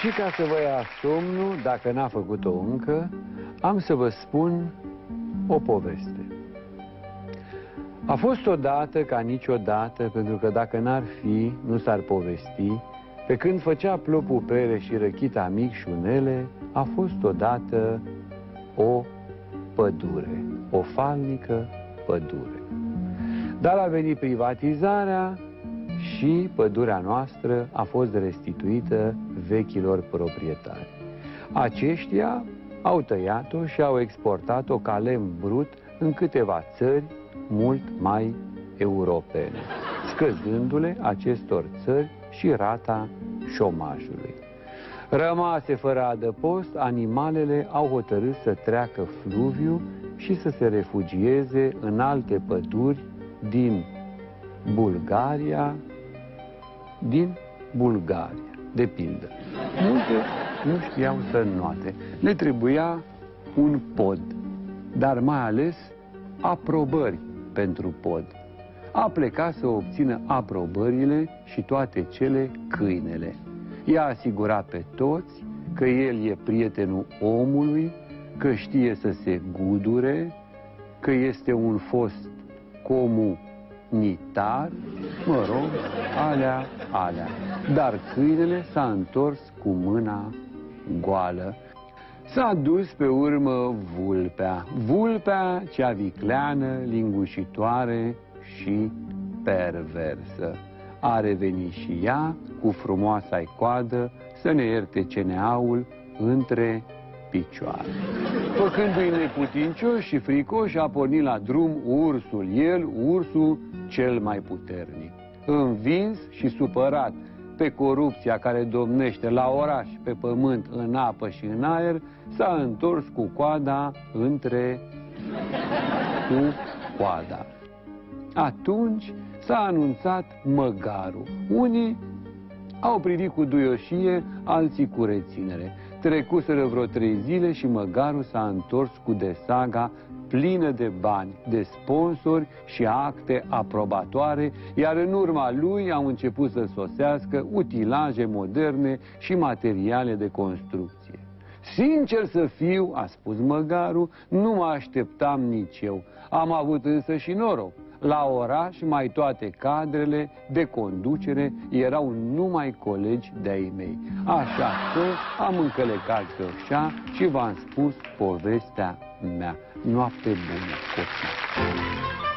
Și ca să vă ia somnul, dacă n-a făcut-o încă, am să vă spun o poveste. A fost odată ca niciodată, pentru că dacă n-ar fi, nu s-ar povesti, pe când făcea plopul pere și răchita micșunele, a fost odată o pădure, o falnică pădure. Dar a venit privatizarea și pădurea noastră a fost restituită vechilor proprietari. Aceștia au tăiat-o și au exportat-o ca lemn brut în câteva țări mult mai europene, scăzându-le acestor țări și rata șomajului. Rămase fără adăpost, animalele au hotărât să treacă fluviu și să se refugieze în alte păduri din Bulgaria, de pildă. Multe nu știau să înnoate. Le trebuia un pod, dar mai ales aprobări pentru pod. A plecat să obțină aprobările și toate cele câinele. I-a asigurat pe toți că el e prietenul omului, că știe să se gudure, că este un fost comunitar, mă rog, alea. Dar câinele s-a întors cu mâna goală. S-a dus pe urmă vulpea cea vicleană, lingușitoare și perversă. A revenit și ea cu frumoasa-i coadă să ne ierte CNA-ul între picioare. Făcându-i neputincioși și fricoși, a pornit la drum ursul cel mai puternic. Învins și supărat pe corupția care domnește la oraș, pe pământ, în apă și în aer, s-a întors cu coada coada. Atunci s-a anunțat măgarul. Unii au privit cu duioșie, alții cu reținere. Trecuseră vreo 3 zile și măgarul s-a întors cu desaga plină de bani, de sponsori și acte aprobatoare, iar în urma lui au început să sosească utilaje moderne și materiale de construcție. Sincer să fiu, a spus măgarul, nu mă așteptam nici eu. Am avut însă și noroc. La oraș, mai toate cadrele de conducere erau numai colegi de-ai mei. Așa că am încălecat pe oșa și v-am spus povestea mea. Noapte bună, copii!